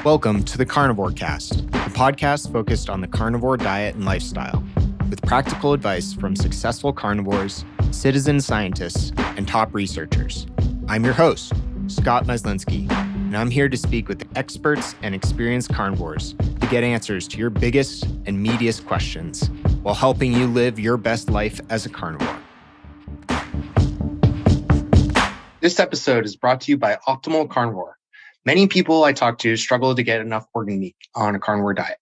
Welcome to the Carnivore Cast, a podcast focused on the carnivore diet and lifestyle, with practical advice from successful carnivores, citizen scientists, and top researchers. I'm your host, Scott Myslinski, and I'm here to speak with experts and experienced carnivores to get answers to your biggest and meatiest questions while helping you live your best life as a carnivore. This episode is brought to you by Optimal Carnivore. Many people I talk to struggle to get enough organ meat on a carnivore diet.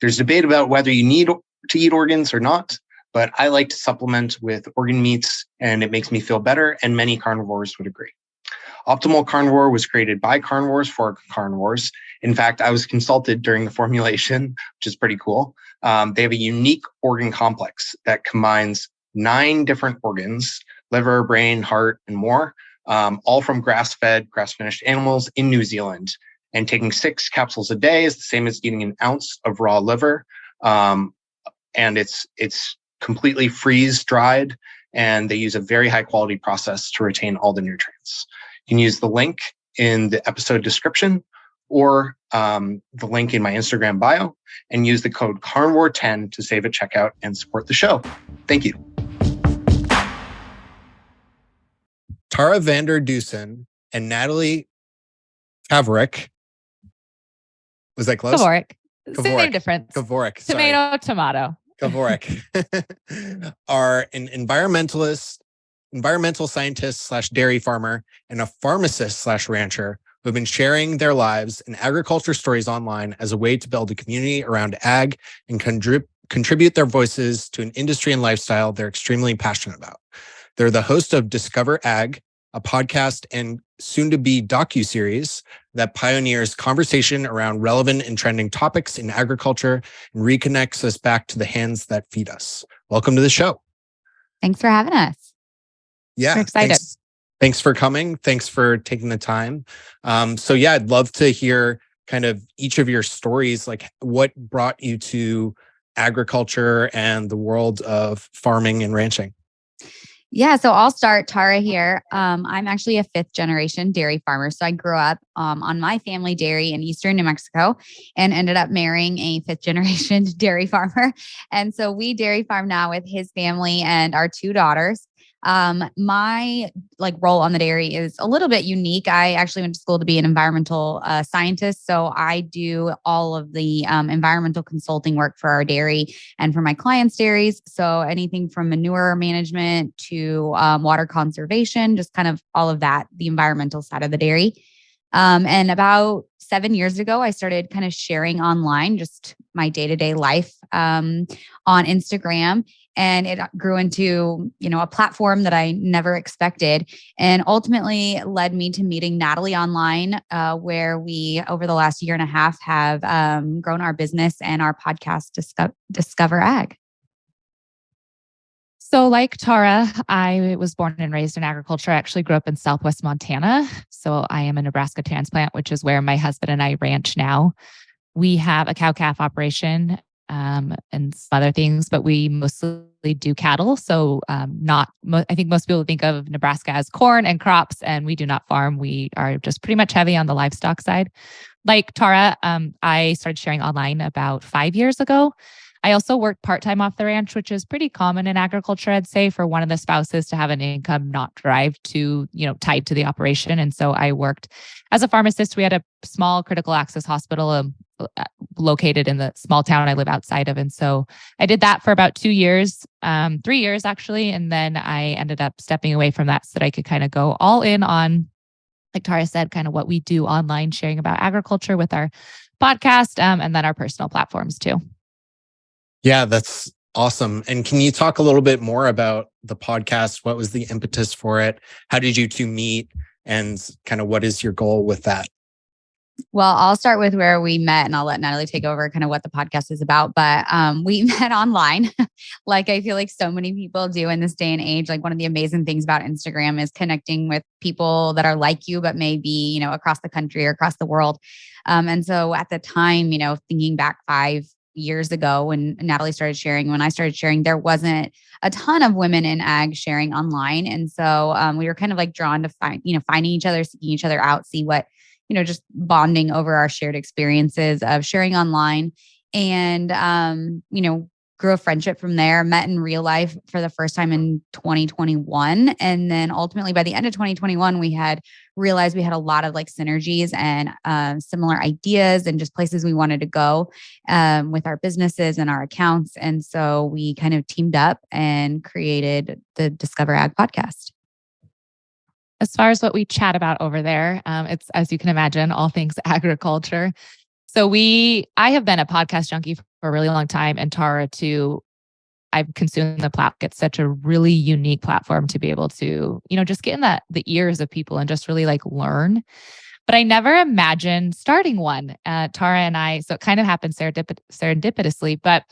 There's debate about whether you need to eat organs or not, but I like to supplement with organ meats and it makes me feel better, and many carnivores would agree. Optimal Carnivore was created by carnivores for carnivores. In fact, I was consulted during the formulation, which is pretty cool. They have a unique organ complex that combines 9 different organs: liver, brain, heart, and more, all from grass-fed, grass-finished animals in New Zealand. And taking 6 capsules a day is the same as eating an ounce of raw liver. And it's completely freeze-dried, and they use a very high-quality process to retain all the nutrients. You can use the link in the episode description or the link in my Instagram bio and use the code CARNIVORE10 to save at checkout and support the show. Thank you. Tara Vander Dusen and Natalie Kavoric. Was that close? Kavoric. Same difference. Kavoric. Tomato. Kavoric are an environmental scientist / dairy farmer and a pharmacist / rancher who have been sharing their lives and agriculture stories online as a way to build a community around ag and contribute their voices to an industry and lifestyle they're extremely passionate about. They're the host of Discover Ag, a podcast and soon-to-be docuseries that pioneers conversation around relevant and trending topics in agriculture and reconnects us back to the hands that feed us. Welcome to the show. Thanks for having us. Yeah. We're excited. Thanks for coming. Thanks for taking the time. I'd love to hear kind of each of your stories, like what brought you to agriculture and the world of farming and ranching. Yeah, so I'll start. Tara here. I'm actually a 5th generation dairy farmer. So I grew up on my family dairy in Eastern New Mexico and ended up marrying a 5th generation dairy farmer. And so we dairy farm now with his family and our 2 daughters. My role on the dairy is a little bit unique. I actually went to school to be an environmental scientist. So I do all of the environmental consulting work for our dairy and for my clients' dairies. So anything from manure management to water conservation, just kind of all of that, the environmental side of the dairy. And about 7 years ago, I started kind of sharing online just my day-to-day life on Instagram. And it grew into, a platform that I never expected, and ultimately led me to meeting Natalie online, where we, over the last year and a half, have grown our business and our podcast, Discover Ag. So like Tara, I was born and raised in agriculture. I actually grew up in Southwest Montana. So I am a Nebraska transplant, which is where my husband and I ranch now. We have a cow-calf operation and some other things, but we mostly do cattle. So I think most people think of Nebraska as corn and crops, and we do not farm. We are just pretty much heavy on the livestock side. Like Tara, I started sharing online about 5 years ago. I also worked part-time off the ranch, which is pretty common in agriculture, I'd say, for one of the spouses to have an income not tied to the operation. And so I worked as a pharmacist. We had a small critical access hospital located in the small town I live outside of. And so I did that for about 2 years, 3 years actually. And then I ended up stepping away from that so that I could kind of go all in on, like Tara said, kind of what we do online, sharing about agriculture with our podcast and then our personal platforms too. Yeah, that's awesome. And can you talk a little bit more about the podcast? What was the impetus for it? How did you 2 meet? And kind of what is your goal with that? Well, I'll start with where we met and I'll let Natalie take over kind of what the podcast is about. But we met online, like I feel like so many people do in this day and age. Like one of the amazing things about Instagram is connecting with people that are like you, but maybe, across the country or across the world. And so at the time, thinking back 5 years ago when Natalie started sharing, when I started sharing, there wasn't a ton of women in ag sharing online. And so we were kind of like drawn to finding each other, seeking each other out, see what just bonding over our shared experiences of sharing online and, grew a friendship from there, met in real life for the first time in 2021. And then ultimately by the end of 2021, we had realized we had a lot of like synergies and similar ideas and just places we wanted to go with our businesses and our accounts. And so we kind of teamed up and created the Discover Ag podcast. As far as what we chat about over there, it's, as you can imagine, all things agriculture. So I have been a podcast junkie for a really long time, and Tara too. I've consumed the platform. It's such a really unique platform to be able to, just get in the ears of people and just really like learn. But I never imagined starting one. Tara and I, so it kind of happened serendipitously, but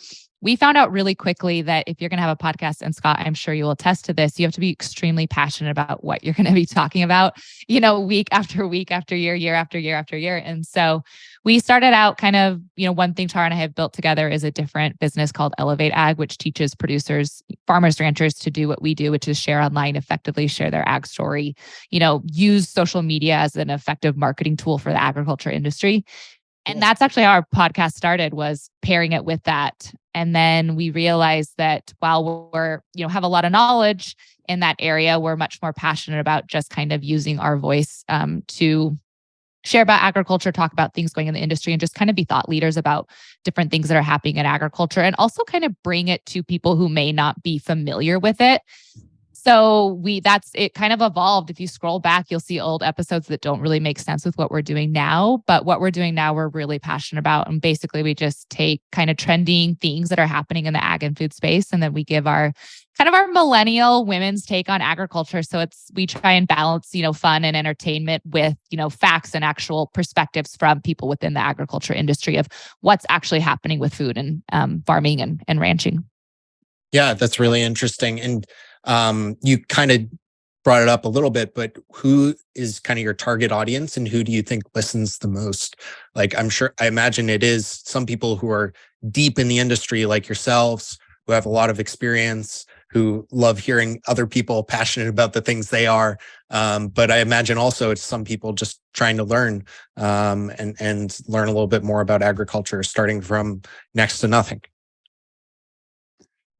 we found out really quickly that if you're going to have a podcast, and Scott, I'm sure you will attest to this, you have to be extremely passionate about what you're going to be talking about, week after week after year after year after year. And so we started out kind of, one thing Tara and I have built together is a different business called Elevate Ag, which teaches producers, farmers, ranchers to do what we do, which is share online, effectively share their ag story, use social media as an effective marketing tool for the agriculture industry. And that's actually how our podcast started, was pairing it with that. And then we realized that while we're, have a lot of knowledge in that area, we're much more passionate about just kind of using our voice to share about agriculture, talk about things going in the industry, and just kind of be thought leaders about different things that are happening in agriculture, and also kind of bring it to people who may not be familiar with it. So it kind of evolved. If you scroll back, you'll see old episodes that don't really make sense with what we're doing now. But what we're doing now, we're really passionate about. And basically we just take kind of trending things that are happening in the ag and food space. And then we give our millennial women's take on agriculture. So we try and balance, fun and entertainment with, facts and actual perspectives from people within the agriculture industry of what's actually happening with food and farming and ranching. Yeah, that's really interesting. And you kind of brought it up a little bit, but who is kind of your target audience, and who do you think listens the most? Like, I imagine it is some people who are deep in the industry like yourselves, who have a lot of experience, who love hearing other people passionate about the things they are. But I imagine also it's some people just trying to learn and learn a little bit more about agriculture, starting from next to nothing.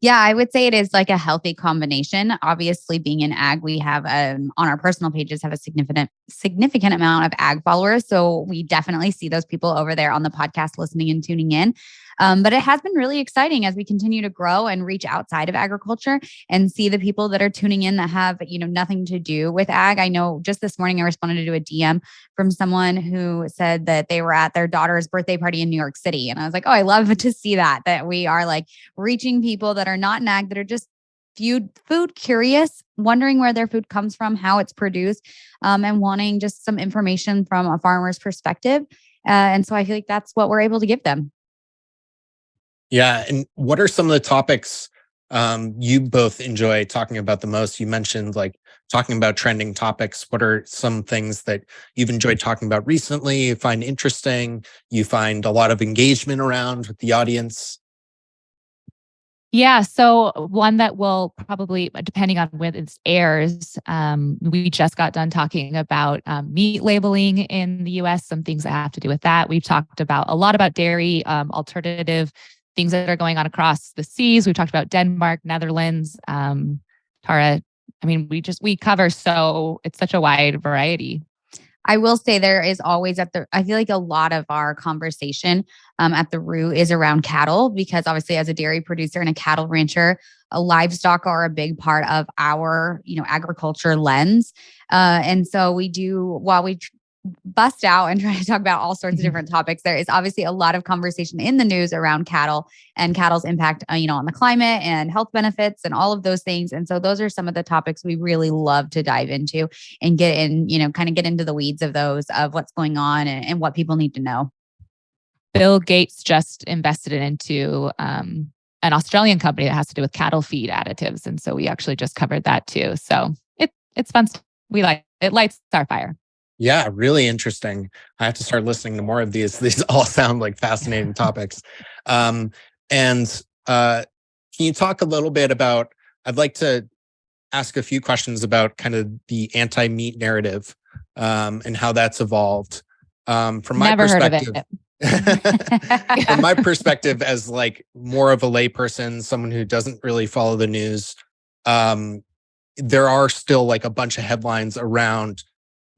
Yeah, I would say it is like a healthy combination. Obviously, being in ag, we have on our personal pages have a significant amount of ag followers. So we definitely see those people over there on the podcast listening and tuning in. But it has been really exciting as we continue to grow and reach outside of agriculture and see the people that are tuning in that have, nothing to do with ag. I know just this morning I responded to a DM from someone who said that they were at their daughter's birthday party in New York City. And I was like, oh, I love to see that we are like reaching people that are not in ag, that are just food curious, wondering where their food comes from, how it's produced, and wanting just some information from a farmer's perspective. And so I feel like that's what we're able to give them. Yeah. And what are some of the topics you both enjoy talking about the most? You mentioned like talking about trending topics. What are some things that you've enjoyed talking about recently, you find interesting, you find a lot of engagement around with the audience? Yeah. So one that will probably, depending on when it airs, we just got done talking about meat labeling in the US, some things that have to do with that. We've talked about a lot about dairy, alternative things that are going on across the seas. We've talked about Denmark, Netherlands, Tara. I mean, we cover it's such a wide variety. I will say there is always I feel like a lot of our conversation at the root is around cattle, because obviously as a dairy producer and a cattle rancher, livestock are a big part of our, agriculture lens. And so while we bust out and try to talk about all sorts of different topics, there is obviously a lot of conversation in the news around cattle and cattle's impact, on the climate and health benefits and all of those things. And so those are some of the topics we really love to dive into and get in, kind of get into the weeds of those, of what's going on and what people need to know. Bill Gates just invested into an Australian company that has to do with cattle feed additives. And so we actually just covered that too. So it's fun. We like it, lights our fire. Yeah, really interesting. I have to start listening to more of these. These all sound like fascinating topics. And can you talk a little bit about, I'd like to ask a few questions about kind of the anti-meat narrative and how that's evolved. From my Never heard of perspective, it. from my perspective as like more of a layperson, someone who doesn't really follow the news, there are still like a bunch of headlines around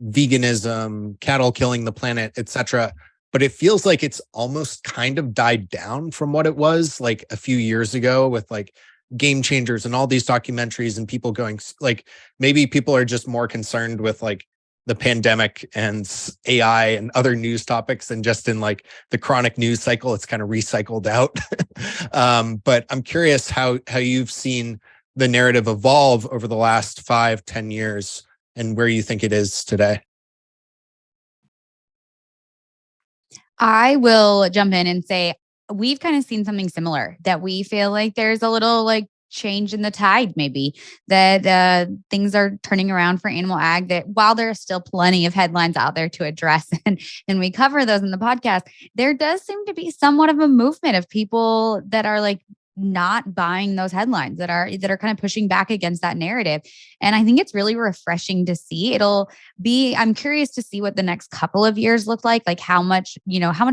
veganism, cattle killing the planet, etc. But it feels like it's almost kind of died down from what it was like a few years ago with like Game Changers and all these documentaries and people going like, maybe people are just more concerned with like the pandemic and AI and other news topics and just in like the chronic news cycle, it's kind of recycled out. But I'm curious how you've seen the narrative evolve over the last 5-10 years and where you think it is today. I will jump in and say we've kind of seen something similar, that we feel like there's a little like change in the tide, maybe that things are turning around for animal ag, that while there are still plenty of headlines out there to address and we cover those in the podcast, there does seem to be somewhat of a movement of people that are like not buying those headlines, that are kind of pushing back against that narrative. And I think it's really refreshing to see. I'm curious to see what the next couple of years look like how much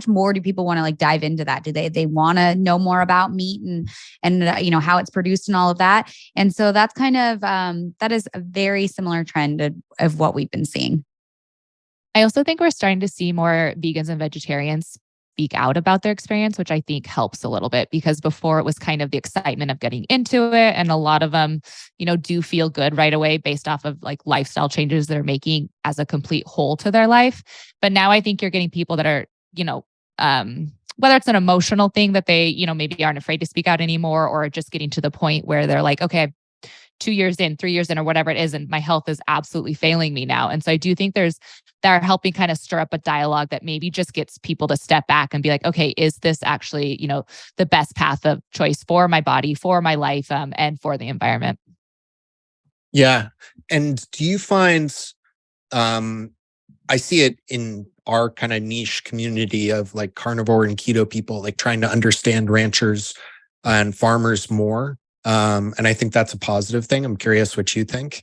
more do people want to like dive into that? Do they want to know more about meat and how it's produced and all of that? And so that's kind of that is a very similar trend of what we've been seeing. I also think we're starting to see more vegans and vegetarians speak out about their experience, which I think helps a little bit, because before it was kind of the excitement of getting into it. And a lot of them, do feel good right away based off of like lifestyle changes they're making as a complete whole to their life. But now I think you're getting people that are, whether it's an emotional thing that they, maybe aren't afraid to speak out anymore, or just getting to the point where they're like, okay, 2 years in, 3 years in, or whatever it is, and my health is absolutely failing me now. And so I do think they're helping kind of stir up a dialogue that maybe just gets people to step back and be like, okay, is this actually, the best path of choice for my body, for my life, and for the environment? Yeah. And do you find, I see it in our kind of niche community of like carnivore and keto people, like trying to understand ranchers and farmers more. And I think that's a positive thing. I'm curious what you think.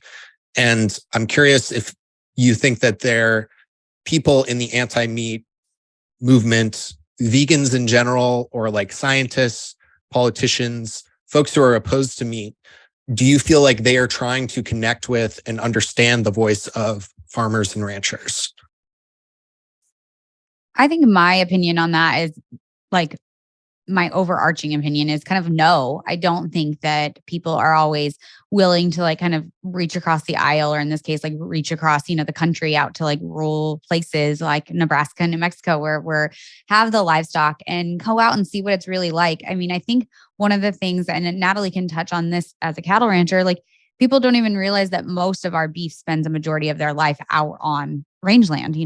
And I'm curious if you think that there are people in the anti-meat movement, vegans in general, or like scientists, politicians, folks who are opposed to meat, do you feel like they are trying to connect with and understand the voice of farmers and ranchers? I think my opinion on that is like, my overarching opinion is kind of no. I don't think that people are always willing to like kind of reach across the aisle, or in this case, like reach across, the country out to like rural places like Nebraska and New Mexico where have the livestock and go out and see what it's really like. I mean, I think one of the things, and Natalie can touch on this as a cattle rancher, like people don't even realize that most of our beef spends a majority of their life out on rangeland,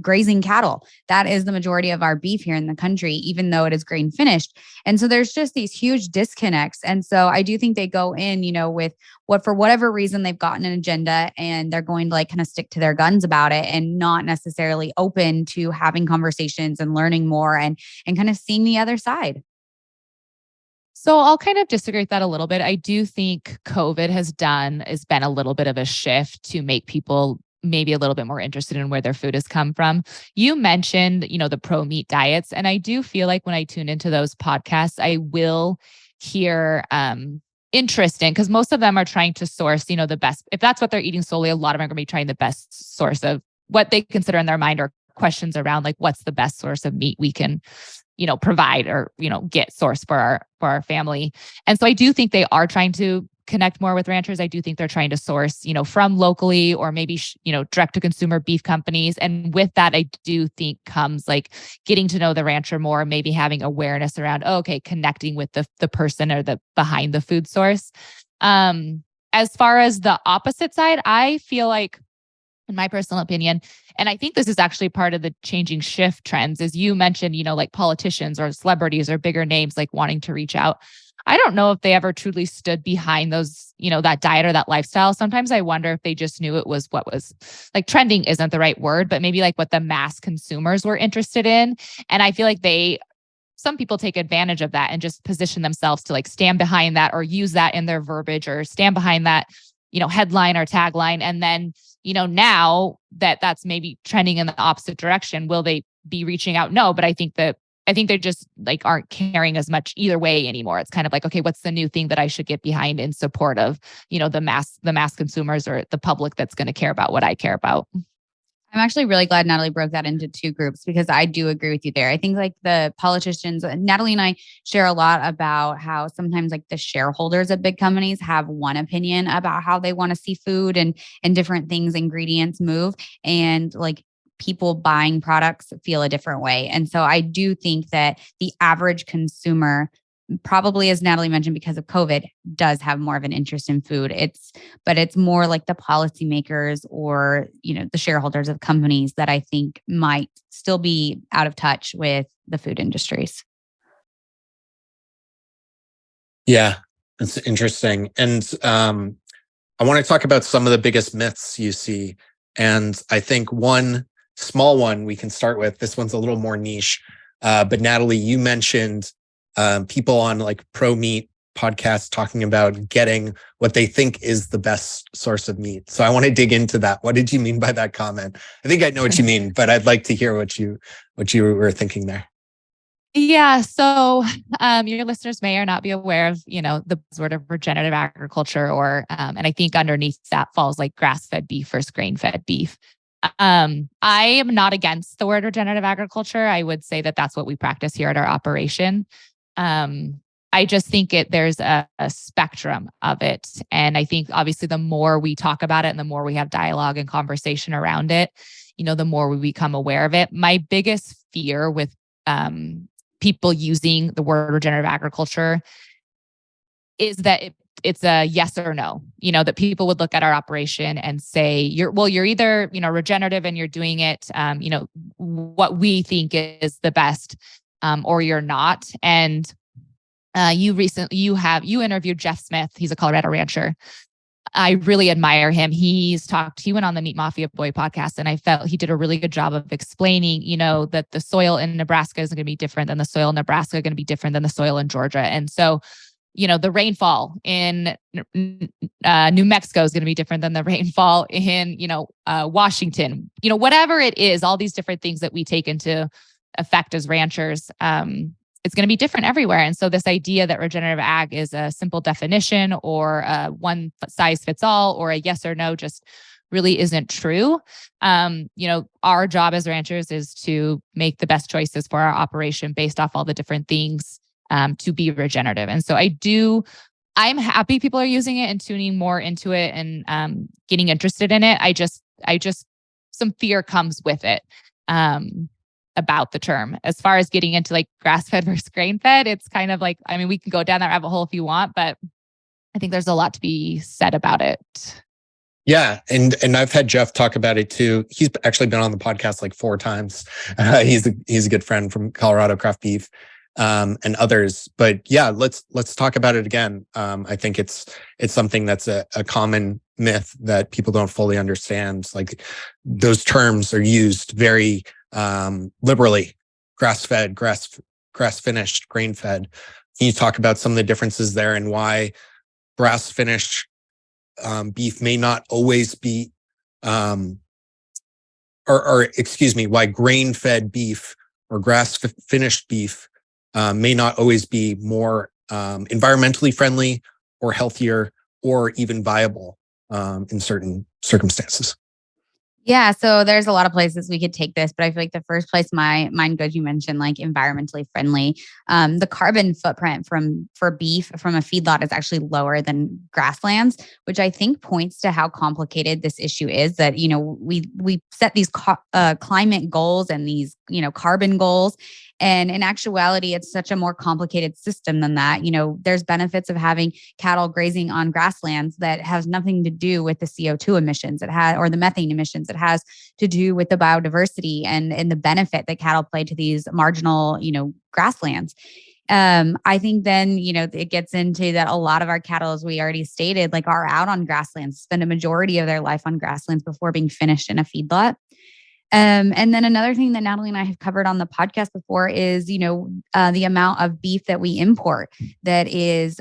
grazing cattle. That is the majority of our beef here in the country, even though it is grain finished. And so there's just these huge disconnects. And so I do think they go in, with what, for whatever reason, they've gotten an agenda and they're going to like kind of stick to their guns about it and not necessarily open to having conversations and learning more and kind of seeing the other side. So I'll kind of disagree with that a little bit. I do think COVID has been a little bit of a shift to make people maybe a little bit more interested in where their food has come from. You mentioned, the pro meat diets. And I do feel like when I tune into those podcasts, I will hear interest in, because most of them are trying to source, the best. If that's what they're eating solely, a lot of them are going to be trying the best source of what they consider in their mind, or questions around like, what's the best source of meat we can provide or, get source for our family. And so I do think they are trying to connect more with ranchers. I do think they're trying to source, from locally or maybe, direct to consumer beef companies. And with that, I do think comes like getting to know the rancher more, maybe having awareness around, connecting with the person or the behind the food source. As far as the opposite side, I feel like, in my personal opinion, and I think this is actually part of the changing shift trends, as you mentioned, like politicians or celebrities or bigger names like wanting to reach out. I don't know if they ever truly stood behind those, that diet or that lifestyle. Sometimes I wonder if they just knew it was what was like trending isn't the right word, but maybe like what the mass consumers were interested in. And I feel like some people take advantage of that and just position themselves to like stand behind that or use that in their verbiage or stand behind that headline or tagline. And then, now that that's maybe trending in the opposite direction, will they be reaching out? No, but I think they just like aren't caring as much either way anymore. It's kind of like, okay, what's the new thing that I should get behind in support of, the mass consumers or the public that's going to care about what I care about. I'm actually really glad Natalie broke that into two groups, because I do agree with you there. I think like the politicians, Natalie and I share a lot about how sometimes like the shareholders of big companies have one opinion about how they want to see food and different things, ingredients move. And like people buying products feel a different way. And so I do think that the average consumer, probably as Natalie mentioned, because of COVID, does have more of an interest in food. But it's more like the policymakers or, the shareholders of companies that I think might still be out of touch with the food industries. Yeah, it's interesting. And I want to talk about some of the biggest myths you see. And I think one small one we can start with, this one's a little more niche. But Natalie, you mentioned people on like Pro Meat podcasts talking about getting what they think is the best source of meat. So I want to dig into that. What did you mean by that comment? I think I know what you mean, but I'd like to hear what you were thinking there. Yeah. So your listeners may or not be aware of, the sort of regenerative agriculture and I think underneath that falls like grass-fed beef versus grain-fed beef. I am not against the word regenerative agriculture. I would say that that's what we practice here at our operation. I just think there's a spectrum of it. And I think obviously the more we talk about it and the more we have dialogue and conversation around it, the more we become aware of it. My biggest fear with people using the word regenerative agriculture is that it's a yes or no, that people would look at our operation and say, you're either, regenerative and you're doing it, what we think is the best, or you're not. And you interviewed Jeff Smith. He's a Colorado rancher. I really admire him. He went on the Meat Mafia Boy podcast, and I felt he did a really good job of explaining, that the soil in Nebraska is going to be different than the soil in Nebraska, going to be different than the soil in Georgia. And so, the rainfall in New Mexico is going to be different than the rainfall in, Washington, whatever it is, all these different things that we take into effect as ranchers, it's going to be different everywhere. And so this idea that regenerative ag is a simple definition or a one size fits all or a yes or no just really isn't true. Our job as ranchers is to make the best choices for our operation based off all the different things to be regenerative. And so I'm happy people are using it and tuning more into it and getting interested in it. I just some fear comes with it. About the term. As far as getting into like grass-fed versus grain-fed, it's kind of like, we can go down that rabbit hole if you want, but I think there's a lot to be said about it. Yeah. And I've had Jeff talk about it too. He's actually been on the podcast like 4 times. He's a good friend from Colorado Craft Beef, and others. But yeah, let's talk about it again. I think it's something that's a common myth that people don't fully understand. Like those terms are used very liberally: grass-fed, grass-finished, grain-fed. Can you talk about some of the differences there and why grass-finished beef may not always be, why grain-fed beef or grass-finished beef may not always be more environmentally friendly or healthier or even viable in certain circumstances? Yeah, so there's a lot of places we could take this, but I feel like the first place my mind goes, you mentioned like environmentally friendly. The carbon footprint for beef from a feedlot is actually lower than grasslands, which I think points to how complicated this issue is. That we set these climate goals and these carbon goals, and in actuality, it's such a more complicated system than that. There's benefits of having cattle grazing on grasslands that has nothing to do with the CO2 emissions or the methane emissions. It has to do with the biodiversity and the benefit that cattle play to these marginal, grasslands. I think then, it gets into that a lot of our cattle, as we already stated, like are out on grasslands, spend a majority of their life on grasslands before being finished in a feedlot. And then another thing that Natalie and I have covered on the podcast before is, the amount of beef that we import that is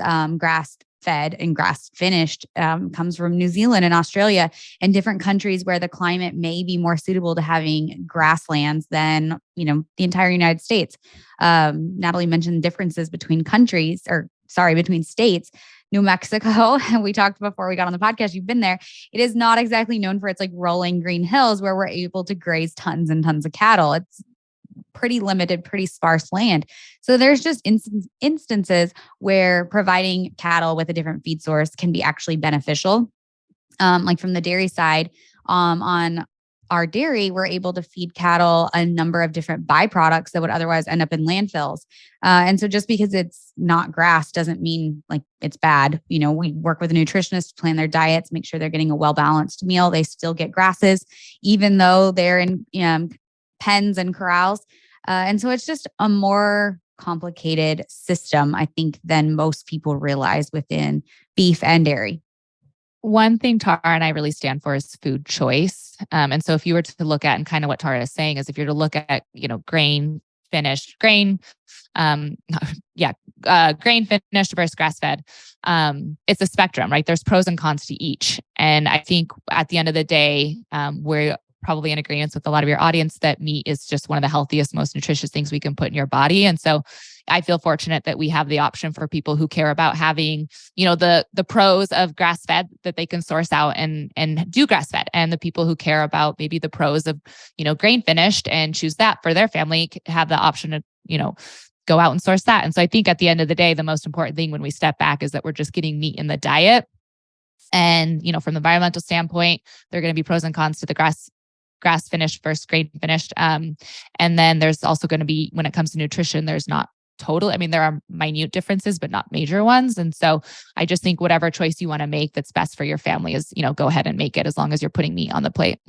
fed and grass finished comes from New Zealand and Australia and different countries where the climate may be more suitable to having grasslands than, the entire United States. Natalie mentioned differences between between states. New Mexico, we talked before we got on the podcast, you've been there. It is not exactly known for its like rolling green hills where we're able to graze tons and tons of cattle. It's pretty limited, pretty sparse land. So there's just instances where providing cattle with a different feed source can be actually beneficial. Like from the dairy side, on our dairy, we're able to feed cattle a number of different byproducts that would otherwise end up in landfills. And so just because it's not grass doesn't mean like it's bad. We work with a nutritionist to plan their diets, make sure they're getting a well-balanced meal. They still get grasses, even though they're in pens and corrals. And so it's just a more complicated system, I think, than most people realize within beef and dairy. One thing Tara and I really stand for is food choice. And so if you were to look at, and kind of what Tara is saying is if you're to look at, grain finished versus grass fed, it's a spectrum, right? There's pros and cons to each. And I think at the end of the day, we're probably in agreement with a lot of your audience that meat is just one of the healthiest, most nutritious things we can put in your body. And so I feel fortunate that we have the option for people who care about having, the pros of grass fed that they can source out and do grass fed, and the people who care about maybe the pros of, grain finished and choose that for their family have the option to, go out and source that. And so I think at the end of the day, the most important thing when we step back is that we're just getting meat in the diet. And, from the environmental standpoint, there are going to be pros and cons to the grass finished versus grain finished. And then there's also going to be, when it comes to nutrition, there's not there are minute differences, but not major ones. And so I just think whatever choice you want to make that's best for your family is, go ahead and make it as long as you're putting meat on the plate.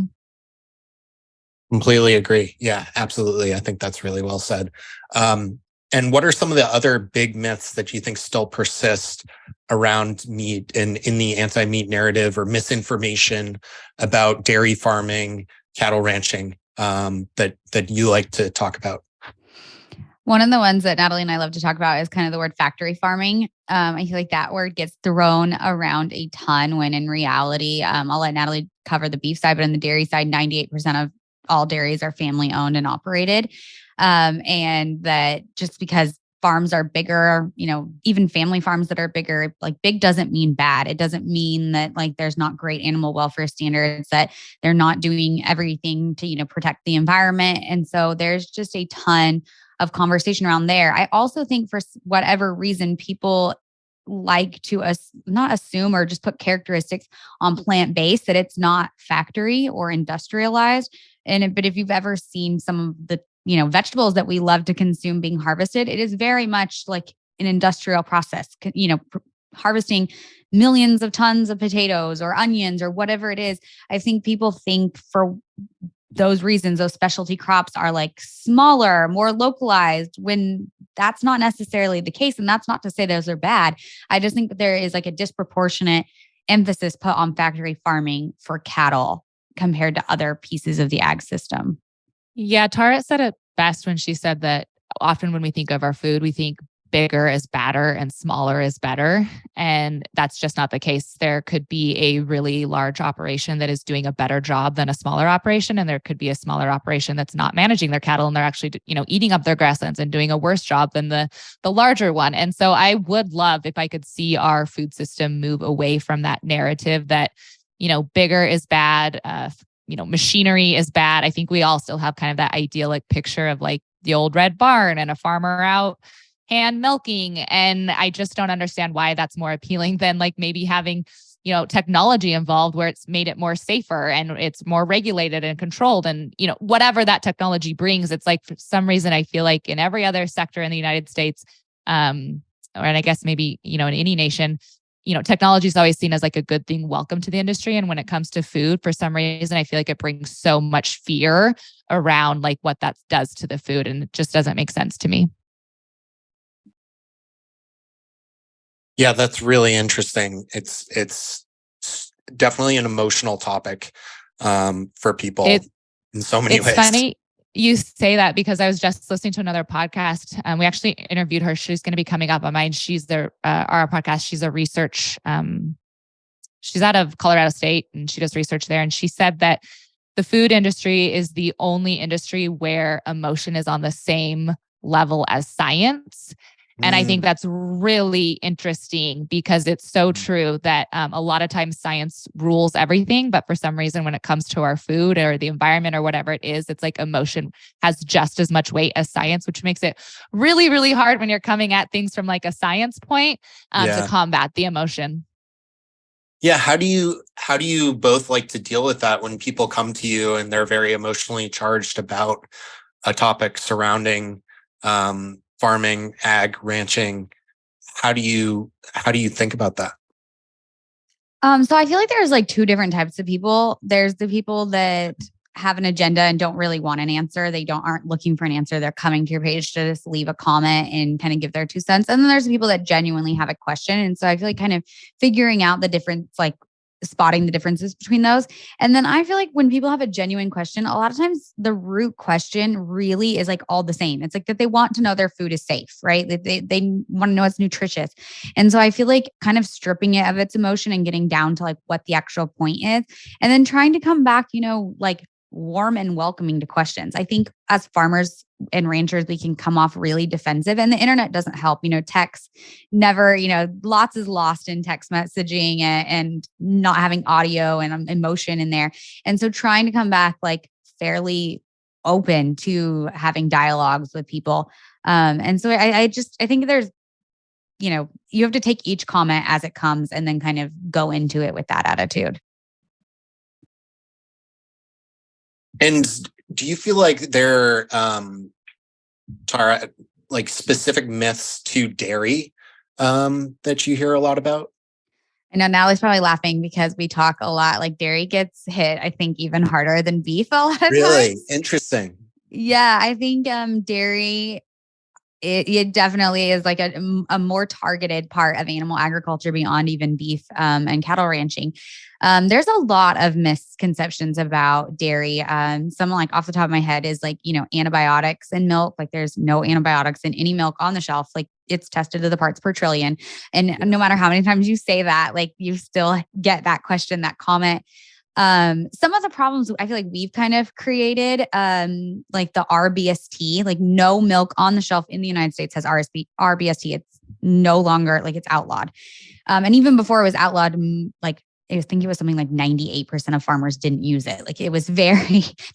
Completely agree. Yeah, absolutely. I think that's really well said. And what are some of the other big myths that you think still persist around meat and in the anti-meat narrative, or misinformation about dairy farming, cattle ranching, that you like to talk about? One of the ones that Natalie and I love to talk about is kind of the word factory farming. I feel like that word gets thrown around a ton when in reality, I'll let Natalie cover the beef side, but on the dairy side, 98% of all dairies are family owned and operated. And that just because farms are bigger, even family farms that are bigger, like big doesn't mean bad. It doesn't mean that like there's not great animal welfare standards, that they're not doing everything to, protect the environment. And so there's just a ton of conversation around there. I also think for whatever reason, people like to not assume or just put characteristics on plant-based, that it's not factory or industrialized. But if you've ever seen some of the vegetables that we love to consume being harvested, it is very much like an industrial process, harvesting millions of tons of potatoes or onions or whatever it is. I think people think for those reasons, those specialty crops are like smaller, more localized, when that's not necessarily the case. And that's not to say those are bad. I just think that there is like a disproportionate emphasis put on factory farming for cattle compared to other pieces of the ag system. Yeah, Tara said it best when she said that often when we think of our food, we think bigger is badder and smaller is better. And that's just not the case. There could be a really large operation that is doing a better job than a smaller operation. And there could be a smaller operation that's not managing their cattle and they're actually, eating up their grasslands and doing a worse job than the larger one. And so I would love if I could see our food system move away from that narrative that, bigger is bad, machinery is bad. I think we all still have kind of that idyllic picture of like the old red barn and a farmer out hand milking. And I just don't understand why that's more appealing than like maybe having, technology involved where it's made it more safer and it's more regulated and controlled. And, whatever that technology brings, it's like for some reason, I feel like in every other sector in the United States, and I guess maybe, in any nation, technology is always seen as like a good thing. Welcome to the industry. And when it comes to food, for some reason, I feel like it brings so much fear around like what that does to the food. And it just doesn't make sense to me. Yeah, that's really interesting. It's definitely an emotional topic for people in so many ways. It's funny. You say that because I was just listening to another podcast. We actually interviewed her. She's going to be coming up on mine. She's our podcast. She's a research. She's out of Colorado State and she does research there. And she said that the food industry is the only industry where emotion is on the same level as science. And I think that's really interesting because it's so true that a lot of times science rules everything. But for some reason, when it comes to our food or the environment or whatever it is, it's like emotion has just as much weight as science, which makes it really, really hard when you're coming at things from like a science point to combat the emotion. Yeah. How do you both like to deal with that when people come to you and they're very emotionally charged about a topic surrounding farming, ag, ranching? How do you think about that? So I feel like there's like two different types of people. There's the people that have an agenda and don't really want an answer. They aren't looking for an answer. They're coming to your page to just leave a comment and kind of give their 2 cents. And then there's the people that genuinely have a question. And so I feel like kind of figuring out the difference, like spotting the differences between those. And then I feel like when people have a genuine question, a lot of times the root question really is like all the same. It's like that they want to know their food is safe, right? They want to know it's nutritious. And so I feel like kind of stripping it of its emotion and getting down to like what the actual point is. And then trying to come back, like warm and welcoming to questions. I think as farmers and ranchers, we can come off really defensive, and the internet doesn't help. Text never, lots is lost in text messaging and not having audio and emotion in there. And so trying to come back like fairly open to having dialogues with people. And so I think there's, you have to take each comment as it comes and then kind of go into it with that attitude. And do you feel like there, Tara, like specific myths to dairy that you hear a lot about? I know Natalie's probably laughing because we talk a lot. Like dairy gets hit, I think, even harder than beef a lot of times. Really? Interesting. Yeah, I think dairy, it definitely is like a more targeted part of animal agriculture beyond even beef and cattle ranching. There's a lot of misconceptions about dairy. Some like off the top of my head is like, antibiotics in milk. Like there's no antibiotics in any milk on the shelf. Like it's tested to the parts per trillion. And no matter how many times you say that, like you still get that question, that comment. Some of the problems I feel like we've kind of created, like the RBST, like no milk on the shelf in the United States has RBST. It's no longer like it's outlawed. And even before it was outlawed, like I think it was something like 98% of farmers didn't use it. Like it was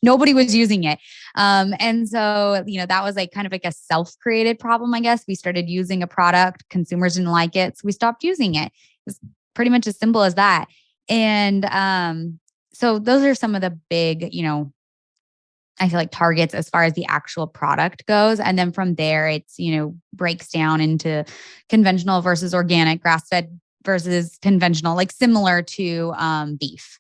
nobody was using it. And so, that was like kind of like a self-created problem, I guess. We started using a product, consumers didn't like it, so we stopped using it. It's pretty much as simple as that. And, so those are some of the big, I feel like targets as far as the actual product goes. And then from there, it's, breaks down into conventional versus organic, grass-fed versus conventional, like similar to beef.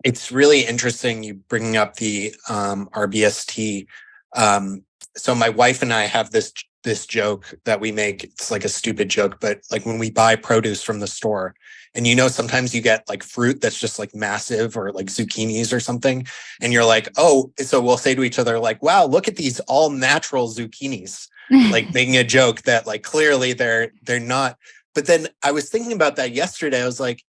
It's really interesting you bringing up the RBST. So my wife and I have this joke that we make. It's like a stupid joke, but like when we buy produce from the store, and sometimes you get like fruit that's just like massive or like zucchinis or something. And you're like, oh, so we'll say to each other like, wow, look at these all natural zucchinis, like making a joke that like clearly they're not. But then I was thinking about that yesterday. I was like,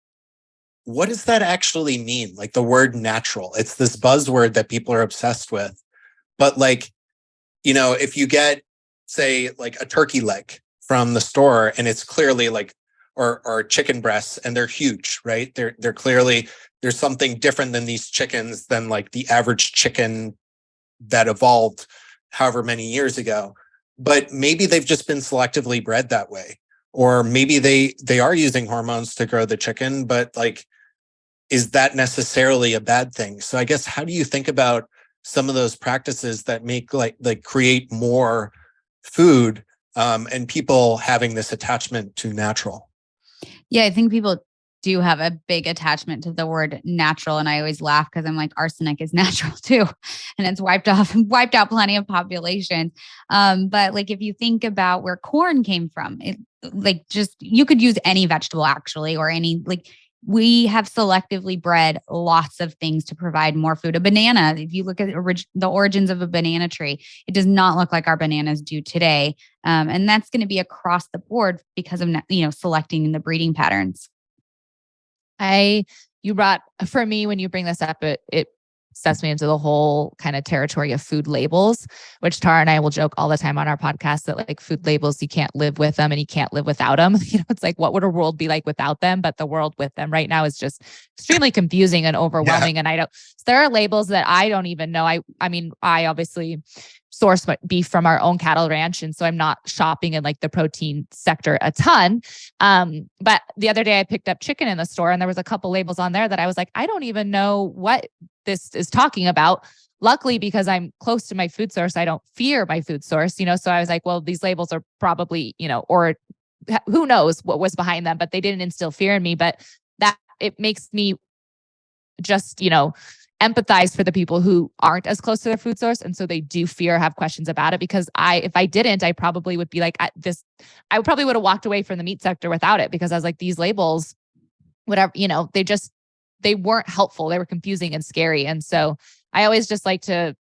what does that actually mean? Like the word natural, it's this buzzword that people are obsessed with. But like, if you get, say, like a turkey leg from the store and it's clearly like, or chicken breasts and they're huge, right? They're clearly, there's something different than these chickens than like the average chicken that evolved however many years ago. But maybe they've just been selectively bred that way. Or maybe they are using hormones to grow the chicken, but like, is that necessarily a bad thing? So I guess, how do you think about some of those practices that make like create more food and people having this attachment to natural? Yeah, I think people do have a big attachment to the word natural. And I always laugh because I'm like, arsenic is natural too. And it's wiped out plenty of populations. But like, if you think about where corn came from, it like just, you could use any vegetable actually, or any, like we have selectively bred lots of things to provide more food. A banana, if you look at the origins of a banana tree, it does not look like our bananas do today. And that's going to be across the board because of, selecting the breeding patterns. For me, when you bring this up, it sets me into the whole kind of territory of food labels, which Tara and I will joke all the time on our podcast that like food labels, you can't live with them and you can't live without them. It's like, what would a world be like without them? But the world with them right now is just extremely confusing and overwhelming. Yeah. And so there are labels that I don't even know. I mean, I obviously source beef from our own cattle ranch. And so I'm not shopping in like the protein sector a ton. But the other day I picked up chicken in the store and there was a couple labels on there that I was like, I don't even know what this is talking about. Luckily, because I'm close to my food source, I don't fear my food source, so I was like, well, these labels are probably, or who knows what was behind them, but they didn't instill fear in me. But that it makes me just, empathize for the people who aren't as close to their food source. And so they do fear, have questions about it, because if I didn't, I probably would be like I probably would have walked away from the meat sector without it, because I was like, these labels, whatever, they weren't helpful. They were confusing and scary. And so I always just like to,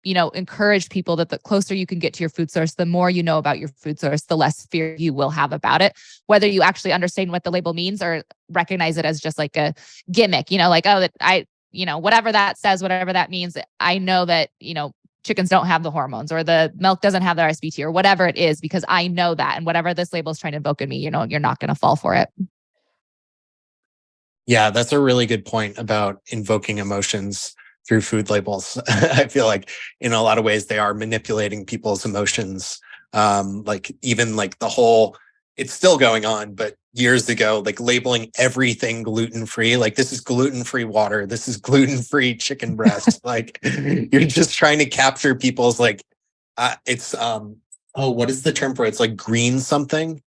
encourage people that the closer you can get to your food source, the more you know about your food source, the less fear you will have about it, whether you actually understand what the label means or recognize it as just like a gimmick, whatever that says, whatever that means. I know that, chickens don't have the hormones, or the milk doesn't have the RSBT, or whatever it is, because I know that. And whatever this label is trying to invoke in me, you're not going to fall for it. Yeah, that's a really good point about invoking emotions through food labels. I feel like in a lot of ways they are manipulating people's emotions. It's still going on, but years ago, like labeling everything gluten-free, like this is gluten-free water, this is gluten-free chicken breast. Like you're just trying to capture people's what is the term for it? It's like green something.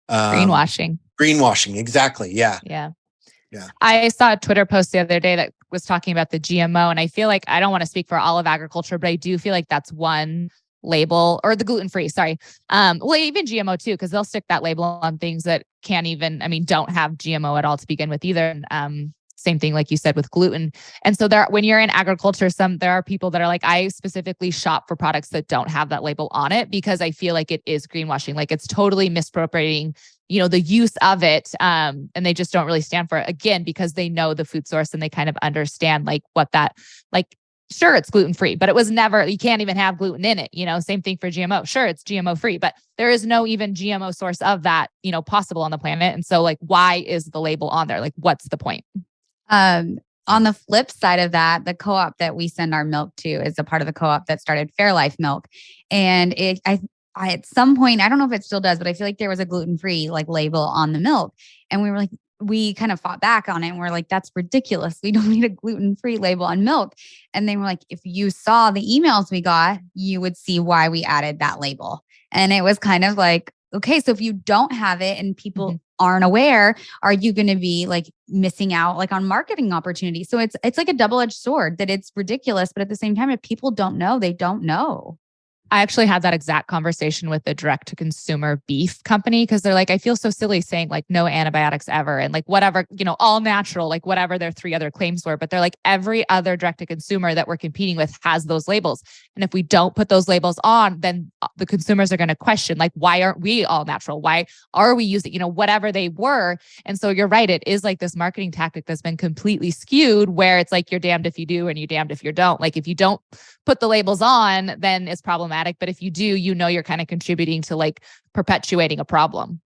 Greenwashing. Greenwashing, exactly. Yeah. Yeah. I saw a Twitter post the other day that was talking about the GMO. And I feel like, I don't want to speak for all of agriculture, but I do feel like that's one label, or the gluten-free, sorry. Well, even GMO too, because they'll stick that label on things that don't have GMO at all to begin with either. Same thing, like you said, with gluten. And so when you're in agriculture, there are people that are like, I specifically shop for products that don't have that label on it, because I feel like it is greenwashing. Like it's totally misappropriating, the use of it. And they just don't really stand for it, again, because they know the food source and they kind of understand sure, it's gluten-free, but it was never, you can't even have gluten in it. Same thing for GMO. Sure, it's GMO free, but there is no even GMO source of that, possible on the planet. And so like, why is the label on there? Like, what's the point? On the flip side of that, the co-op that we send our milk to is a part of the co-op that started Fairlife Milk. And I at some point, I don't know if it still does, but I feel like there was a gluten-free label on the milk. And we were like, we kind of fought back on it, and we're like, that's ridiculous. We don't need a gluten-free label on milk. And they were like, if you saw the emails we got, you would see why we added that label. And it was kind of like, okay, so if you don't have it and people aren't aware, are you going to be missing out on marketing opportunities? So it's like a double-edged sword, that it's ridiculous, but at the same time, if people don't know, they don't know. I actually had that exact conversation with the direct-to-consumer beef company, because they're like, I feel so silly saying no antibiotics ever, and whatever, all natural, whatever their 3 other claims were. But they're like, every other direct-to-consumer that we're competing with has those labels. And if we don't put those labels on, then the consumers are going to question, why aren't we all natural? Why are we using, whatever they were? And so you're right. It is this marketing tactic that's been completely skewed, where it's you're damned if you do and you're damned if you don't. If you don't put the labels on, then it's problematic. But if you do, you're kind of contributing to perpetuating a problem.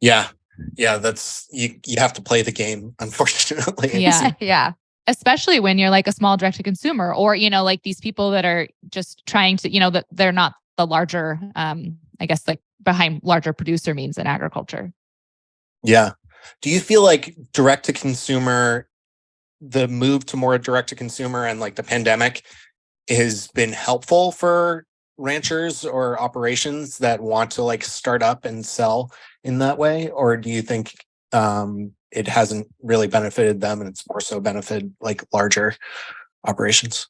Yeah. Yeah. That's, you have to play the game, unfortunately. Yeah. Yeah. Especially when you're a small direct to consumer, or, these people that are just trying to, that they're not the larger, behind larger producer means in agriculture. Yeah. Do you feel like direct to consumer, the move to more direct to consumer and the pandemic has been helpful for ranchers or operations that want to start up and sell in that way? Or do you think it hasn't really benefited them and it's more so benefited larger operations?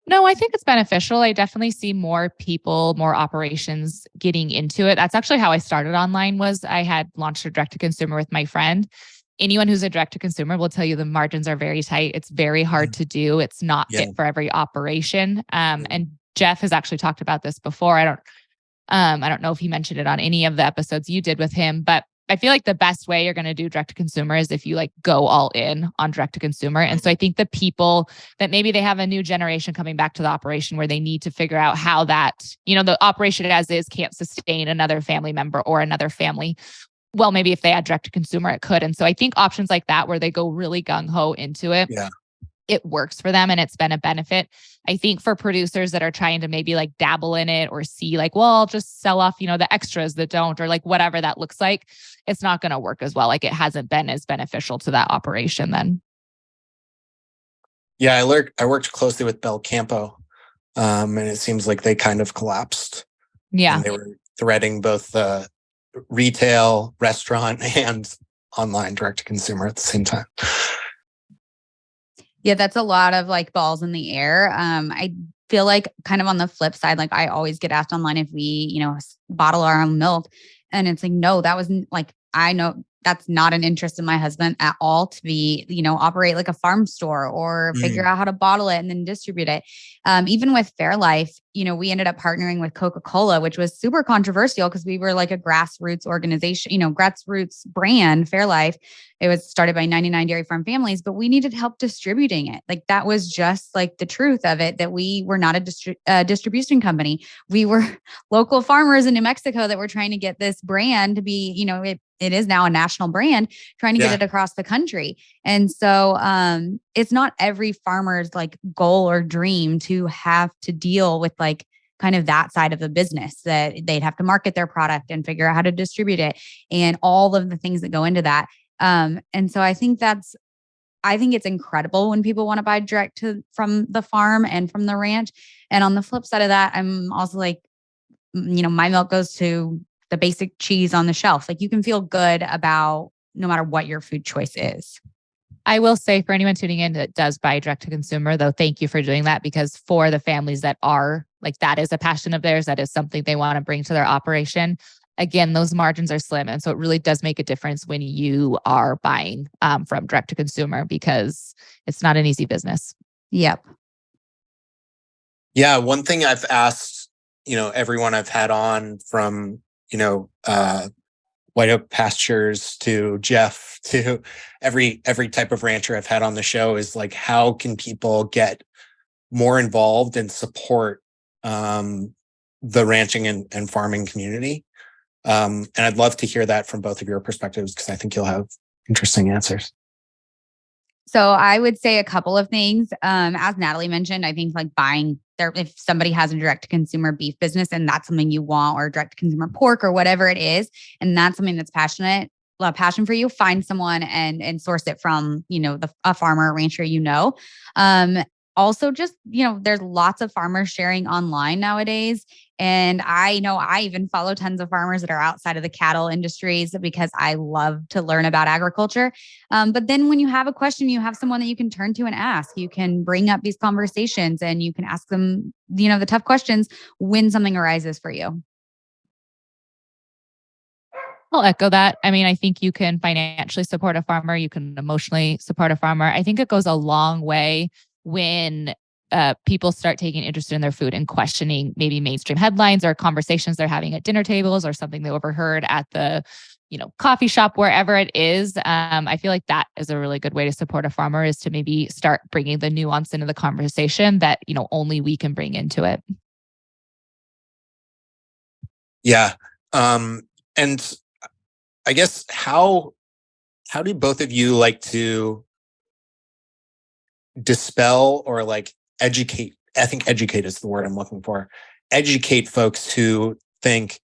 No, I think it's beneficial. I definitely see more people, more operations getting into it. That's actually how I started online. Was I had launched a direct to consumer with my friend. Anyone who's a direct to consumer will tell you the margins are very tight. It's very hard to do. It's not fit for every operation. And Jeff has actually talked about this before. I don't know if he mentioned it on any of the episodes you did with him, but I feel like the best way you're going to do direct to consumer is if you like go all in on direct to consumer. And so I think the people that maybe they have a new generation coming back to the operation where they need to figure out how that, the operation as is can't sustain another family member or another family. Well, maybe if they had direct to consumer, it could. And so I think options like that, where they go really gung ho into it, it works for them and it's been a benefit. I think for producers that are trying to maybe like dabble in it or see like, well, I'll just sell off, the extras that don't, or like whatever that looks like, it's not going to work as well. Like it hasn't been as beneficial to that operation then. Yeah, I worked closely with Bel Campo, and it seems like they kind of collapsed. Yeah. And they were threading both the retail, restaurant, and online direct to consumer at the same time. Yeah, that's a lot of like balls in the air. I feel like kind of on the flip side, like I always get asked online if we, bottle our own milk. And it's like, no, that wasn't like, I know that's not an interest in my husband at all to be, operate like a farm store or figure out how to bottle it and then distribute it. Even with Fairlife, we ended up partnering with Coca-Cola, which was super controversial because we were like a grassroots organization, grassroots brand, Fairlife. It was started by 99 dairy farm families, but we needed help distributing it. Like that was just like the truth of it, that we were not a distribution company. We were local farmers in New Mexico that were trying to get this brand to be, it is now a national brand, trying to get it across the country. And so it's not every farmer's like goal or dream to have to deal with like kind of that side of the business, that they'd have to market their product and figure out how to distribute it and all of the things that go into that. And so I think it's incredible when people want to buy direct from the farm and from the ranch. And on the flip side of that, I'm also like, my milk goes to the basic cheese on the shelf. Like you can feel good about no matter what your food choice is. I will say for anyone tuning in that does buy direct to consumer, though, thank you for doing that, because for the families that are like, that is a passion of theirs, that is something they want to bring to their operation. Again, those margins are slim. And so it really does make a difference when you are buying from direct to consumer, because it's not an easy business. Yep. Yeah. One thing I've asked, everyone I've had on from, White Oak Pastures to Jeff to every type of rancher I've had on the show is like, how can people get more involved and support the ranching and farming community? And I'd love to hear that from both of your perspectives, because I think you'll have interesting answers. So I would say a couple of things. As Natalie mentioned, I think like if somebody has a direct to consumer beef business and that's something you want, or direct to consumer pork or whatever it is, and that's something that's passion for you, find someone and source it from, a farmer or rancher, Also, just, there's lots of farmers sharing online nowadays. And I know I even follow tons of farmers that are outside of the cattle industries because I love to learn about agriculture. But then when you have a question, you have someone that you can turn to and ask. You can bring up these conversations and you can ask them, the tough questions when something arises for you. I'll echo that. I mean, I think you can financially support a farmer. You can emotionally support a farmer. I think it goes a long way when people start taking interest in their food and questioning maybe mainstream headlines or conversations they're having at dinner tables or something they overheard at the, coffee shop, wherever it is. I feel like that is a really good way to support a farmer, is to maybe start bringing the nuance into the conversation that, only we can bring into it. Yeah. And I guess how do both of you like to dispel or like educate? I think educate is the word I'm looking for. Educate folks who think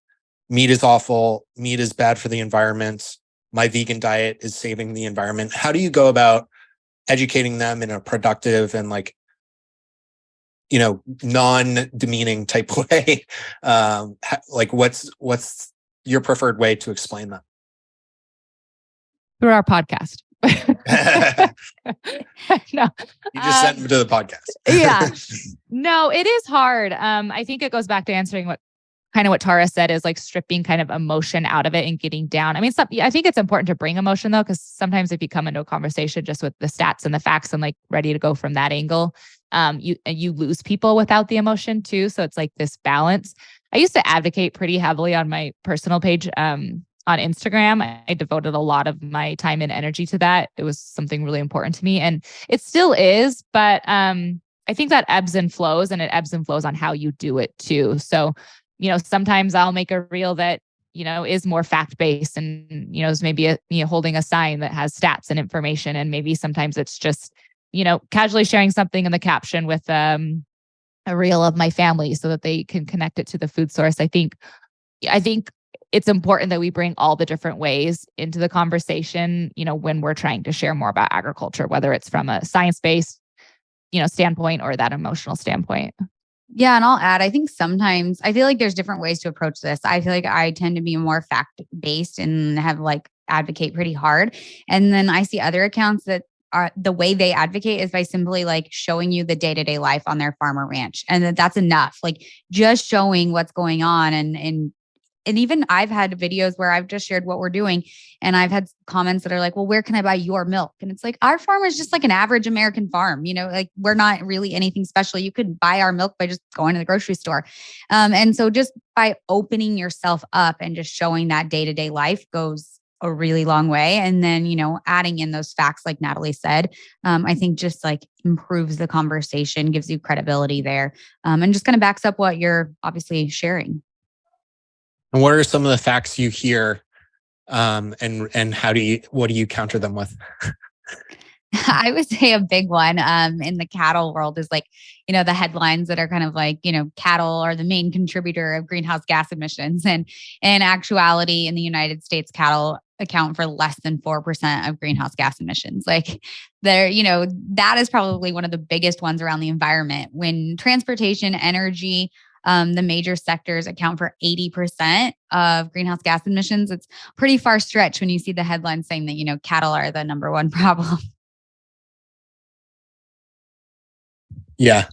meat is awful, meat is bad for the environment, my vegan diet is saving the environment. How do you go about educating them in a productive and like, non-demeaning type way? Like what's your preferred way to explain that? Through our podcast. No. You just sent him to the podcast. Yeah. No, it is hard. I think it goes back to answering what Tara said, is like stripping kind of emotion out of it and getting down. I mean, I think it's important to bring emotion though, because sometimes if you come into a conversation just with the stats and the facts and like ready to go from that angle, you lose people without the emotion too. So it's like this balance. I used to advocate pretty heavily on my personal page, on Instagram. I devoted a lot of my time and energy to that. It was something really important to me, and it still is, but I think that ebbs and flows, and it ebbs and flows on how you do it too. So, sometimes I'll make a reel that, is more fact-based and, is maybe holding a sign that has stats and information. And maybe sometimes it's just, casually sharing something in the caption with a reel of my family so that they can connect it to the food source. I think it's important that we bring all the different ways into the conversation, when we're trying to share more about agriculture, whether it's from a science-based, standpoint or that emotional standpoint. Yeah. And I'll add, I think sometimes I feel like there's different ways to approach this. I feel like I tend to be more fact-based and have like advocate pretty hard. And then I see other accounts that are the way they advocate is by simply like showing you the day-to-day life on their farm or ranch. And that's enough. Like just showing what's going on. And even I've had videos where I've just shared what we're doing, and I've had comments that are like, well, where can I buy your milk? And it's like, our farm is just like an average American farm. Like we're not really anything special. You could buy our milk by just going to the grocery store. And so just by opening yourself up and just showing that day-to-day life goes a really long way. And then, adding in those facts, like Natalie said, I think just like improves the conversation, gives you credibility there, and just kind of backs up what you're obviously sharing. And what are some of the facts you hear, and what do you counter them with? I would say a big one in the cattle world is like, the headlines that are kind of like, cattle are the main contributor of greenhouse gas emissions. And in actuality, in the United States, cattle account for less than 4% of greenhouse gas emissions. Like that is probably one of the biggest ones around the environment. When transportation, energy, the major sectors account for 80% of greenhouse gas emissions. It's pretty far stretch when you see the headlines saying that, cattle are the number one problem. Yeah.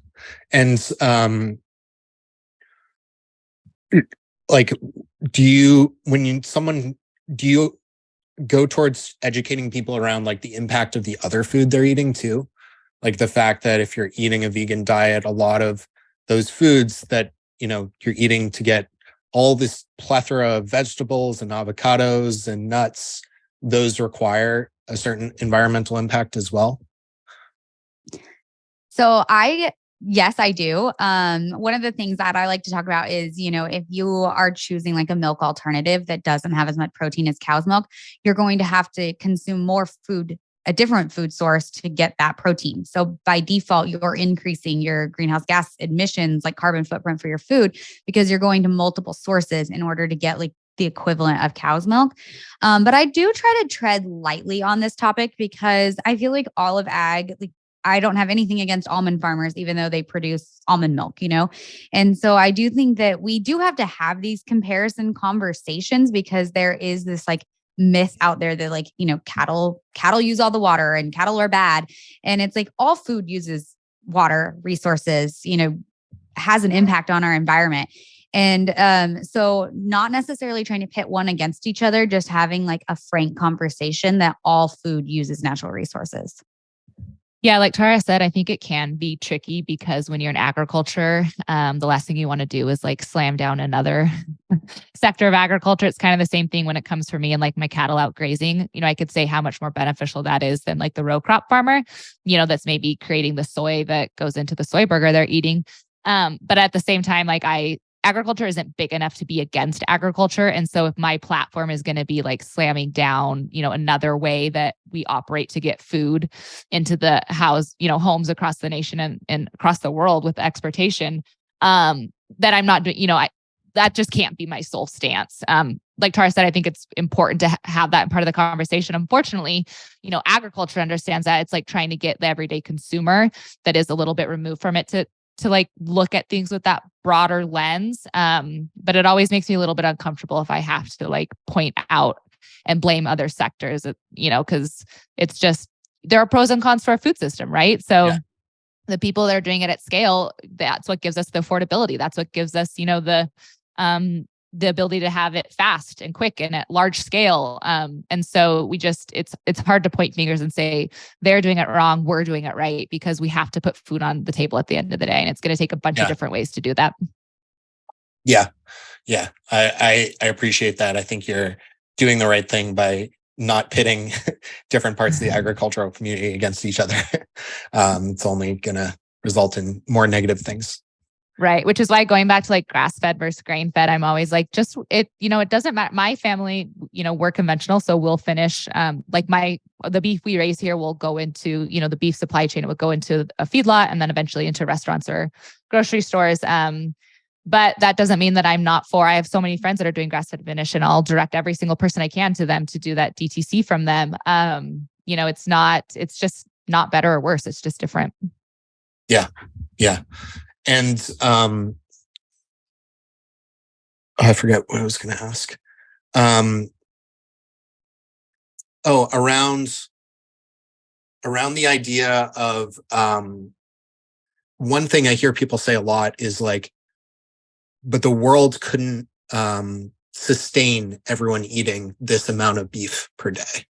And like, do you go towards educating people around like the impact of the other food they're eating too? Like the fact that if you're eating a vegan diet, a lot of those foods that you're eating to get all this plethora of vegetables and avocados and nuts, those require a certain environmental impact as well. So yes, I do. One of the things that I like to talk about is, if you are choosing like a milk alternative that doesn't have as much protein as cow's milk, you're going to have to consume more food, a different food source to get that protein. So by default, you're increasing your greenhouse gas emissions, like carbon footprint for your food, because you're going to multiple sources in order to get like the equivalent of cow's milk. But I do try to tread lightly on this topic because I feel like all of ag, like I don't have anything against almond farmers, even though they produce almond milk, And so I do think that we do have to have these comparison conversations because there is this like myth out there that like, cattle use all the water and cattle are bad. And it's like all food uses water resources, has an impact on our environment. And so not necessarily trying to pit one against each other, just having like a frank conversation that all food uses natural resources. Yeah, like Tara said, I think it can be tricky because when you're in agriculture, the last thing you want to do is like slam down another sector of agriculture. It's kind of the same thing when it comes for me and like my cattle out grazing. I could say how much more beneficial that is than like the row crop farmer, that's maybe creating the soy that goes into the soy burger they're eating. But at the same time, like agriculture isn't big enough to be against agriculture. And so if my platform is going to be like slamming down, another way that we operate to get food into the homes across the nation and across the world with exportation, that I'm not doing, that just can't be my sole stance. Like Tara said, I think it's important to have that part of the conversation. Unfortunately, agriculture understands that it's like trying to get the everyday consumer that is a little bit removed from it to like look at things with that broader lens. But it always makes me a little bit uncomfortable if I have to like point out and blame other sectors, because it's just, there are pros and cons to our food system, right? So the people that are doing it at scale, that's what gives us the affordability. That's what gives us, the ability to have it fast and quick and at large scale. And so it's hard to point fingers and say they're doing it wrong, we're doing it right, because we have to put food on the table at the end of the day. And it's going to take a bunch of different ways to do that. Yeah. Yeah. I appreciate that. I think you're doing the right thing by not pitting different parts of the agricultural community against each other. It's only going to result in more negative things. Right. Which is why going back to like grass fed versus grain fed, I'm always like, it doesn't matter. My family, we're conventional. So we'll finish, the beef we raise here will go into, the beef supply chain. It would go into a feedlot and then eventually into restaurants or grocery stores. But that doesn't mean that I'm not I have so many friends that are doing grass fed finish, and I'll direct every single person I can to them to do that DTC from them. It's just not better or worse. It's just different. Yeah. Yeah. And I forget what I was going to ask. Around the idea of one thing I hear people say a lot is like, but the world couldn't sustain everyone eating this amount of beef per day.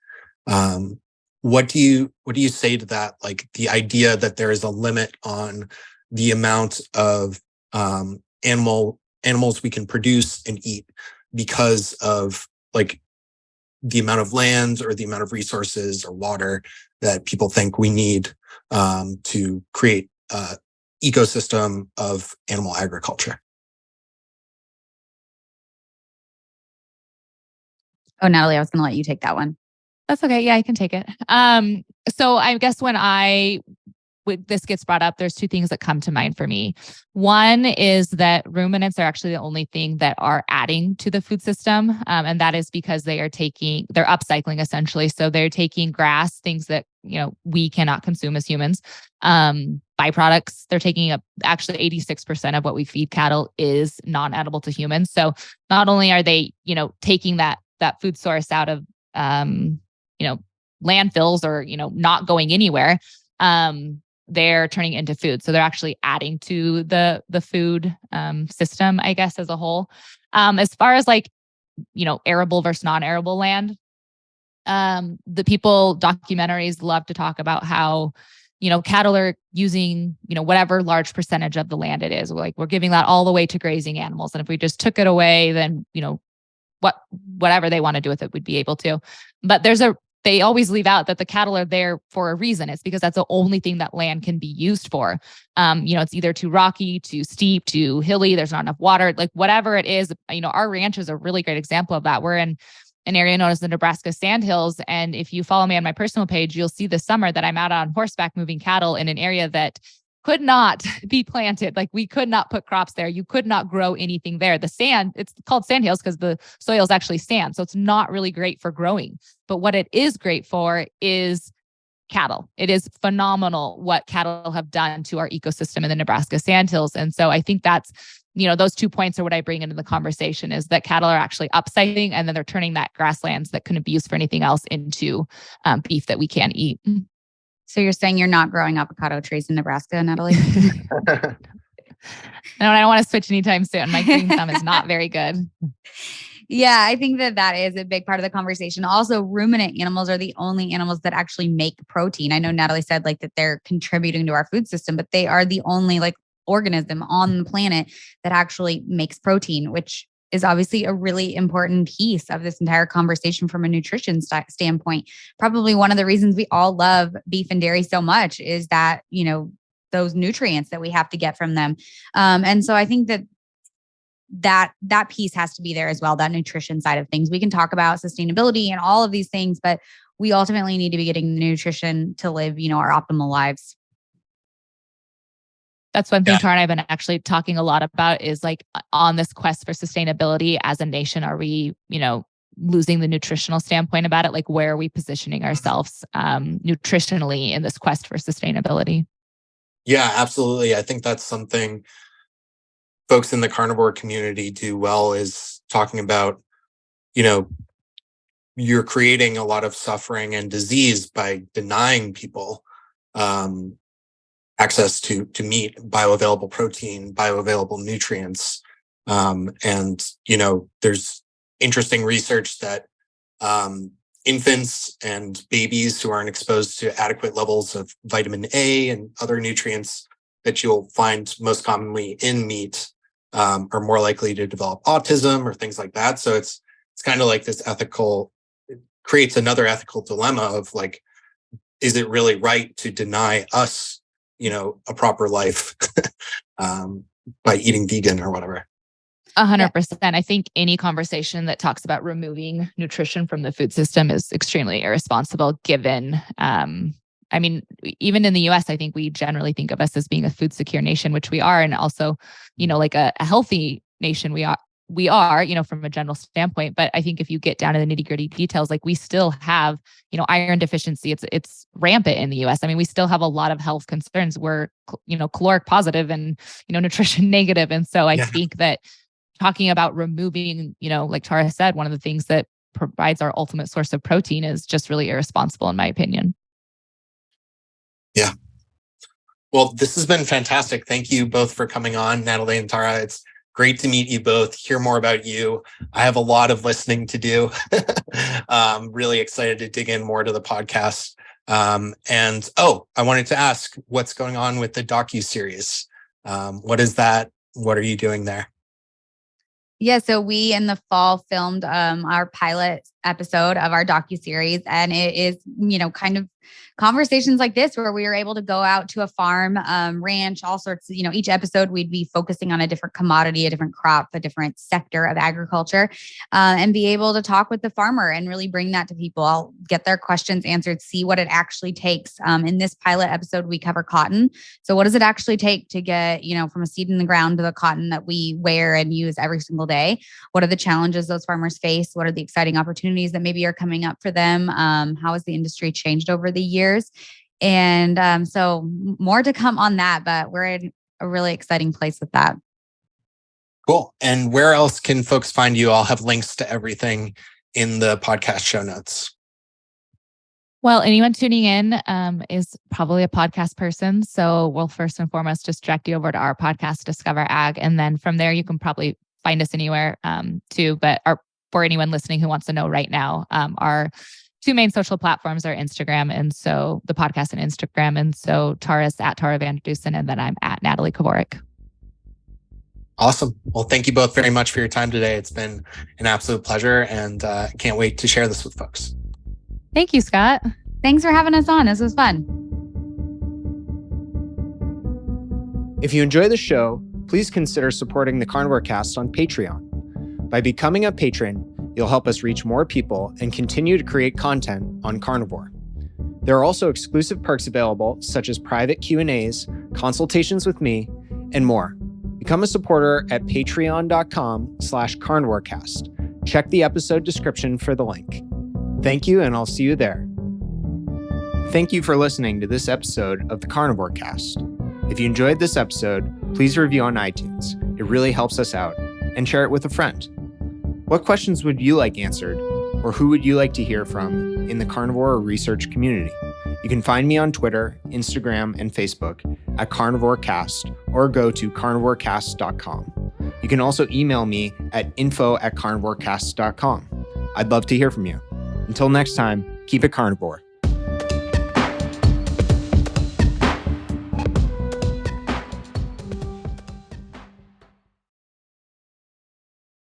What do you say to that? Like the idea that there is a limit on the amount of animals we can produce and eat because of like the amount of land or the amount of resources or water that people think we need to create an ecosystem of animal agriculture. Oh, Natalie, I was going to let you take that one. That's okay. Yeah, I can take it. So I guess when this gets brought up, there's two things that come to mind for me. One is that ruminants are actually the only thing that are adding to the food system. And that is because they're upcycling essentially. So they're taking grass, things that, we cannot consume as humans, byproducts. They're taking up actually 86% of what we feed cattle is non-edible to humans. So not only are they, taking that food source out of, landfills or, not going anywhere, they're turning it into food. So they're actually adding to the food system, I guess, as a whole. As far as like, arable versus non-arable land, the documentaries love to talk about how, cattle are using, whatever large percentage of the land it is. We're giving that all the way to grazing animals. And if we just took it away, then, whatever they want to do with it, we'd be able to. But they always leave out that the cattle are there for a reason. It's because that's the only thing that land can be used for. It's either too rocky, too steep, too hilly. There's not enough water, like whatever it is. Our ranch is a really great example of that. We're in an area known as the Nebraska Sandhills. And if you follow me on my personal page, you'll see this summer that I'm out on horseback moving cattle in an area that could not be planted. Like we could not put crops there. You could not grow anything there. The sand, it's called sandhills because the soil is actually sand. So it's not really great for growing. But what it is great for is cattle. It is phenomenal what cattle have done to our ecosystem in the Nebraska Sandhills. And so I think that's, those 2 points are what I bring into the conversation, is that cattle are actually upcycling and then they're turning that grasslands that couldn't be used for anything else into beef that we can eat. So you're saying you're not growing avocado trees in Nebraska, Natalie? No, I don't want to switch anytime soon. My green thumb is not very good. Yeah, I think that is a big part of the conversation. Also, ruminant animals are the only animals that actually make protein. I know Natalie said like that they're contributing to our food system, but they are the only like organism on the planet that actually makes protein, which is obviously a really important piece of this entire conversation from a nutrition standpoint. Probably one of the reasons we all love beef and dairy so much is that, those nutrients that we have to get from them. And so I think that piece has to be there as well, that nutrition side of things. We can talk about sustainability and all of these things, but we ultimately need to be getting the nutrition to live, our optimal lives. That's one thing Tara and I have been actually talking a lot about is like on this quest for sustainability as a nation, are we, losing the nutritional standpoint about it? Like where are we positioning ourselves nutritionally in this quest for sustainability? Yeah, absolutely. I think that's something folks in the carnivore community do well, is talking about, you're creating a lot of suffering and disease by denying people access to meat, bioavailable protein, bioavailable nutrients. And, there's interesting research that infants and babies who aren't exposed to adequate levels of vitamin A and other nutrients that you'll find most commonly in meat are more likely to develop autism or things like that. So it's kind of like this it creates another ethical dilemma of like, is it really right to deny us, a proper life by eating vegan or whatever? 100%. I think any conversation that talks about removing nutrition from the food system is extremely irresponsible given, even in the US, I think we generally think of us as being a food secure nation, which we are. And also, like a healthy nation, we are, from a general standpoint. But I think if you get down to the nitty gritty details, like we still have, iron deficiency. It's rampant in the US. I mean, we still have a lot of health concerns. We're, caloric positive and, nutrition negative. And so I think that talking about removing, like Tara said, one of the things that provides our ultimate source of protein is just really irresponsible, in my opinion. Yeah. Well, this has been fantastic. Thank you both for coming on, Natalie and Tara. It's great to meet you both, hear more about you. I have a lot of listening to do. I'm really excited to dig in more to the podcast. I wanted to ask what's going on with the docuseries. What is that? What are you doing there? Yeah, so we in the fall filmed our pilot episode of our docuseries, and it is, kind of conversations like this where we were able to go out to a farm, ranch, all sorts. Each episode we'd be focusing on a different commodity, a different crop, a different sector of agriculture, and be able to talk with the farmer and really bring that to people. I'll get their questions answered, see what it actually takes. In this pilot episode, we cover cotton. So what does it actually take to get, from a seed in the ground to the cotton that we wear and use every single day? What are the challenges those farmers face? What are the exciting opportunities that maybe are coming up for them? How has the industry changed over the years? And so more to come on that, but we're in a really exciting place with that. Cool. And where else can folks find you? I'll have links to everything in the podcast show notes. Well, anyone tuning in is probably a podcast person. So we'll first and foremost just direct you over to our podcast, Discover Ag. And then from there, you can probably find us anywhere too. But for anyone listening who wants to know right now, our two main social platforms are Instagram. And so the podcast and Instagram. And so Tara's at Tara Vanderdusen, and then I'm at Natalie Kovarik. Awesome. Well, thank you both very much for your time today. It's been an absolute pleasure, and can't wait to share this with folks. Thank you, Scott. Thanks for having us on. This was fun. If you enjoy the show, please consider supporting the Carnivore Cast on Patreon. By becoming a patron, you'll help us reach more people and continue to create content on carnivore. There are also exclusive perks available, such as private Q&As, consultations with me, and more. Become a supporter at patreon.com/carnivorecast. Check the episode description for the link. Thank you, and I'll see you there. Thank you for listening to this episode of the Carnivore Cast. If you enjoyed this episode, please review on iTunes. It really helps us out. And share it with a friend. What questions would you like answered, or who would you like to hear from in the carnivore research community? You can find me on Twitter, Instagram, and Facebook at CarnivoreCast, or go to carnivorecast.com. You can also email me at info@carnivorecast.com. I'd love to hear from you. Until next time, keep it carnivore.